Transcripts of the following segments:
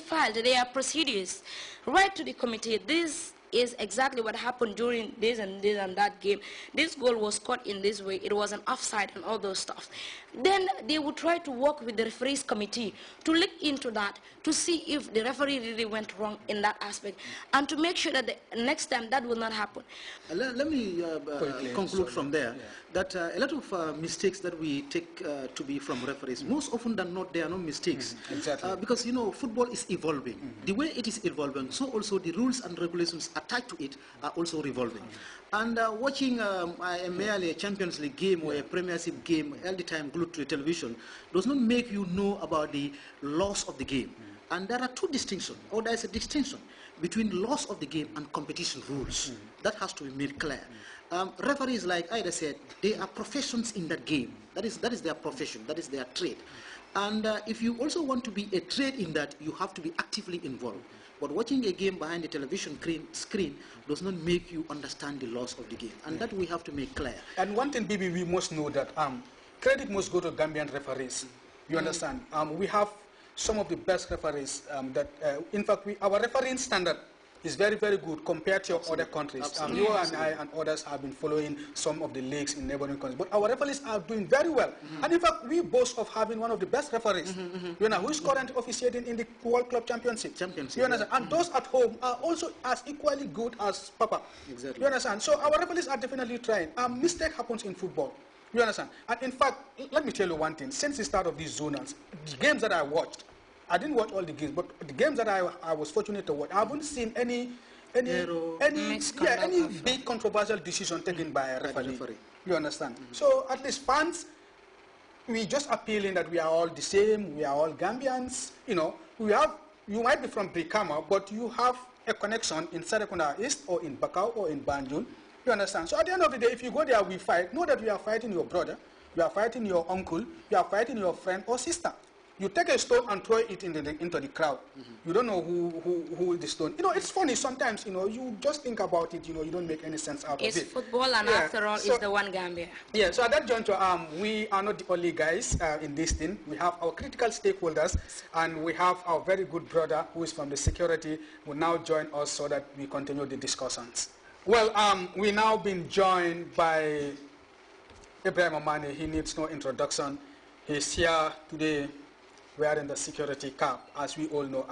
filed their procedures right to the committee. This is exactly what happened during this and that game. This goal was caught in this way. It was an offside and all those stuff. Then they would try to work with the referees committee to look into that, to see if the referee really went wrong in that aspect, and to make sure that the next time that will not happen. Let me conclude from there that a lot of mistakes that we take to be from referees, most often than not, they are not mistakes. Exactly. Because, you know, football is evolving. The way it is evolving, so also the rules and regulations attached to it are also revolving. And watching merely a Champions League game or a Premiership game all the time glued to the television does not make you know about the loss of the game. And there are two distinctions, or there is a distinction between loss of the game and competition rules. That has to be made clear. Referees, like Ida said, they are professions in that game. That is their profession, that is their trade. And if you also want to be a trade in that, you have to be actively involved. But watching a game behind the television screen does not make you understand the loss of the game. And that we have to make clear. And one thing, Bibi, we must know that credit must go to Gambian referees. You understand? We have some of the best referees in fact, our refereeing standard is very, very good compared to other countries. You and I and others have been following some of the leagues in neighboring countries, but our referees are doing very well. And in fact, we boast of having one of the best referees, you know, who is currently officiating in the World Club Championship. You understand? And those at home are also as equally good as Papa. Exactly. You understand? So our referees are definitely trying. Mistake happens in football. You understand? And in fact, let me tell you one thing. Since the start of these zonals, the games that I watched, I didn't watch all the games, but the games that I was fortunate to watch, I haven't seen any big controversial decision taken by a referee. You understand? So at least fans, we just appealing that we are all the same, we are all Gambians. You know, you might be from Brikama, but you have a connection in Serekunda East or in Bakau or in Banjul. You understand? So at the end of the day, if you go there, we fight. Know that we are fighting your brother, we are fighting your uncle, we are fighting your friend or sister. You take a stone and throw it into the crowd. You don't know who the stone. You know, it's funny sometimes. You know, you just think about it. You know, you don't make any sense out of it. It's football, and after all, it's the one Gambia. Yeah. So at that juncture, we are not the only guys in this thing. We have our critical stakeholders, and we have our very good brother who is from the security who now join us so that we continue the discussions. Well, we now been joined by Ibrahim Amani. He needs no introduction. He's here today wearing the security cap. As we all know,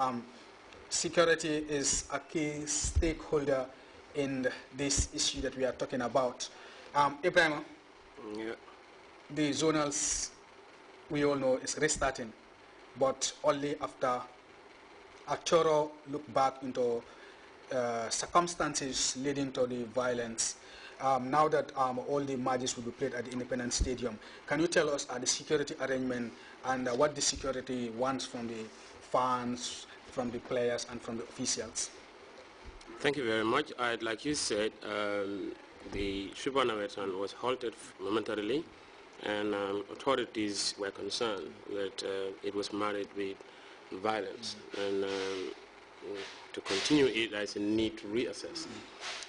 security is a key stakeholder in this issue that we are talking about. Ibrahim, the zonals, we all know, is restarting, but only after a thorough look back into circumstances leading to the violence. Now that all the matches will be played at the Independence Stadium, can you tell us the security arrangement and what the security wants from the fans, from the players, and from the officials? Thank you very much. Like you said, the Super Navetan was halted momentarily, and authorities were concerned that it was married with violence. And to continue it, there is a need to reassess.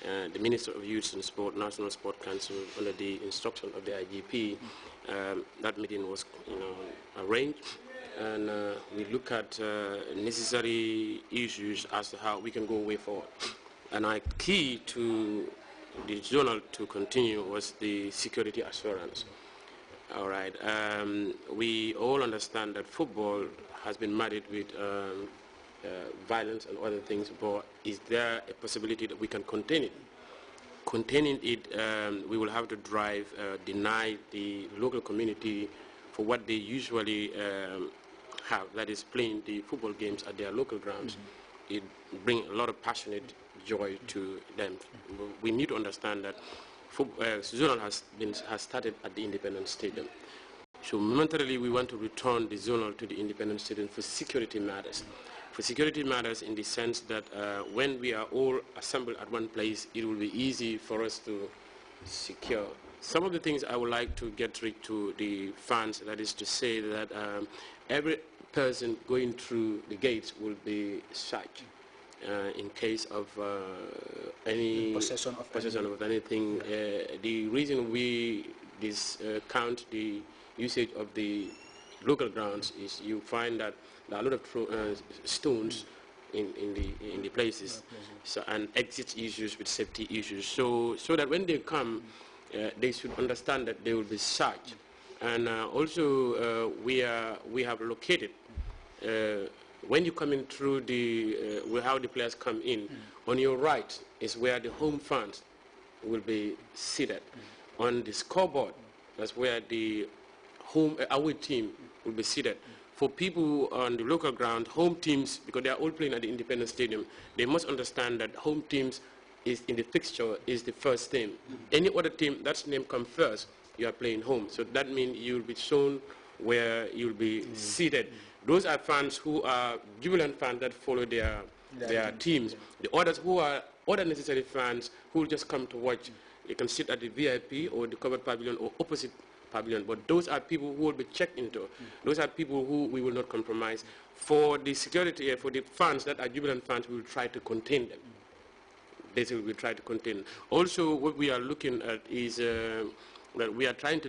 The Minister of Youth and Sport, National Sport Council, under the instruction of the IGP, that meeting was arranged, and we look at necessary issues as to how we can go way forward. And our key to the journal to continue was the security assurance. All right. We all understand that football has been married with violence and other things, but is there a possibility that we can contain it? Containing it, we will have to deny the local community for what they usually have, that is playing the football games at their local grounds. It brings a lot of passionate joy to them. We need to understand that Zonal has started at the Independence Stadium. So momentarily we want to return the Zonal to the Independence Stadium for security matters. For security matters in the sense that when we are all assembled at one place, it will be easy for us to secure. Some of the things I would like to get to the fans, that is to say that every person going through the gates will be searched in case of any possession of anything. The reason we discount the usage of the local grounds is you find that there are a lot of stones in the places, so, and exit issues with safety issues. So that when they come, they should understand that they will be searched. And also we have located when you come in through the how the players come in. On your right is where the home fans will be seated. On the scoreboard, that's where the home away team will be seated. For people on the local ground, home teams, because they are all playing at the Independence Stadium, they must understand that home teams is in the fixture is the first team. Any other team that's name come first, you are playing home. So that means you'll be shown where you'll be seated. Those are fans who are jubilant fans that follow their teams. The others who are other necessary fans who will just come to watch, you can sit at the VIP or the covered pavilion or opposite pavilion, but those are people who will be checked into. Those are people who we will not compromise. For the security, for the fans that are jubilant fans, we will try to contain them. This will be try to contain. Also, what we are looking at is that we are trying to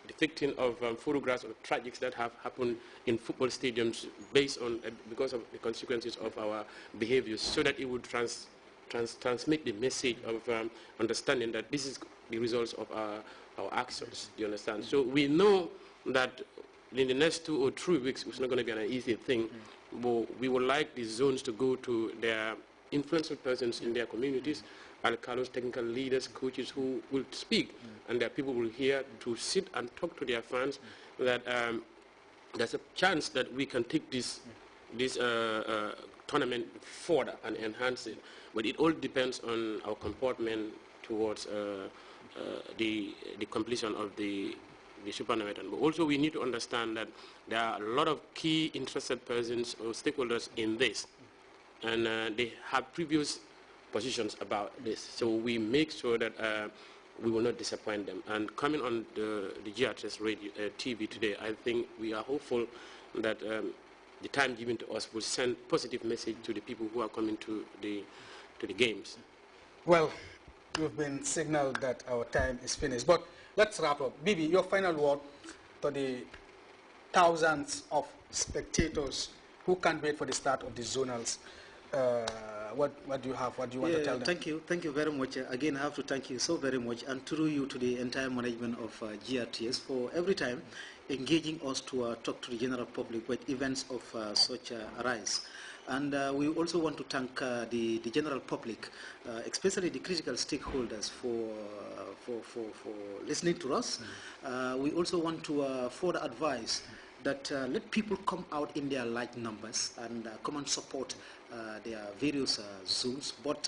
depicting of photographs of tragics that have happened in football stadiums based on because of the consequences of our behaviors, so that it would transmit the message of understanding that this is the results of our actions. Do you understand? So we know that in the next 2 or 3 weeks it's not going to be an easy thing, but we would like the zones to go to their influential persons in their communities, alcalos, technical leaders, coaches who will speak, and their people will hear to sit and talk to their fans that there's a chance that we can take this tournament further and enhance it. But it all depends on our comportment towards the completion of the Super Nawetan. But also we need to understand that there are a lot of key interested persons or stakeholders in this, and they have previous positions about this. So we make sure that we will not disappoint them. And coming on the GRTS radio, TV today, I think we are hopeful that the time given to us will send positive message to the people who are coming to the games. Well, we've been signaled that our time is finished, but let's wrap up. Bibi, your final word to the thousands of spectators who can't wait for the start of the zonals. What do you have? What do you want to tell them? Thank you very much. Again, I have to thank you so very much, and through you to the entire management of GRTS for every time engaging us to talk to the general public when events of such arise. And we also want to thank the general public, especially the critical stakeholders for listening to us. We also want to further advise that let people come out in their large numbers and come and support their various zones, but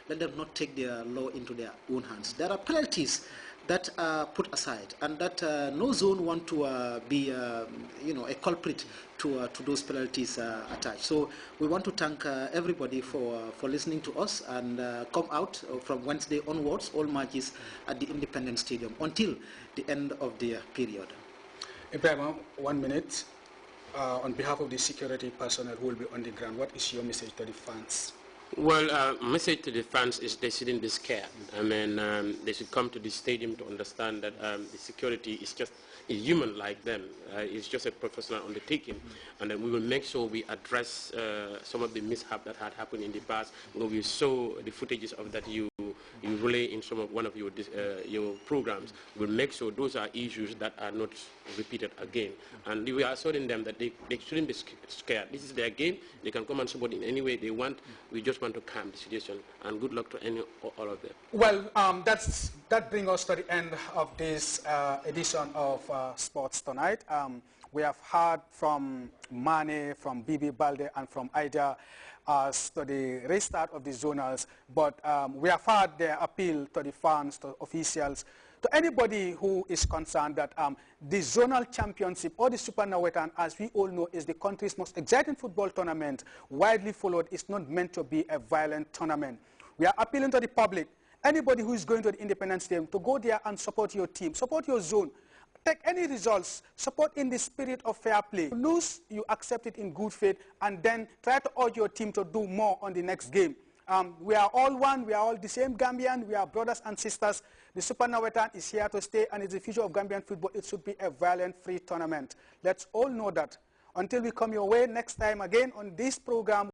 let them not take their law into their own hands. There are penalties that are put aside, and that no zone want to be, a culprit to those penalties attached. So we want to thank everybody for listening to us, and come out from Wednesday onwards, all matches at the Independence Stadium until the end of the period. Ibrahim, 1 minute. On behalf of the security personnel who will be on the ground, what is your message to the fans? Well, message to the fans is they shouldn't be scared. I mean, they should come to the stadium to understand that the security is just a human like them. It's just a professional undertaking, and then we will make sure we address some of the mishap that had happened in the past. We saw the footages of that you relay in one of your programs. We'll make sure those are issues that are not repeated again. And we are assuring them that they shouldn't be scared. This is their game. They can come and support in any way they want. We just want to calm the situation. And good luck to all of them. Well, that brings us to the end of this edition of Sports Tonight. We have heard from Mane, from Bibi Balde, and from Aida as to the restart of the zonals, but we have heard their appeal to the fans, to officials, to anybody who is concerned that the zonal championship or the Super Nawetan, as we all know, is the country's most exciting football tournament, widely followed. It's not meant to be a violent tournament. We are appealing to the public, anybody who is going to the Independence Stadium, to go there and support your team, support your zone. Take any results, support in the spirit of fair play. You lose, you accept it in good faith, and then try to urge your team to do more on the next game. We are all one, we are all the same Gambian, we are brothers and sisters. The Super Nawetan is here to stay and it's the future of Gambian football. It should be a violent-free tournament. Let's all know that. Until we come your way next time again on this program.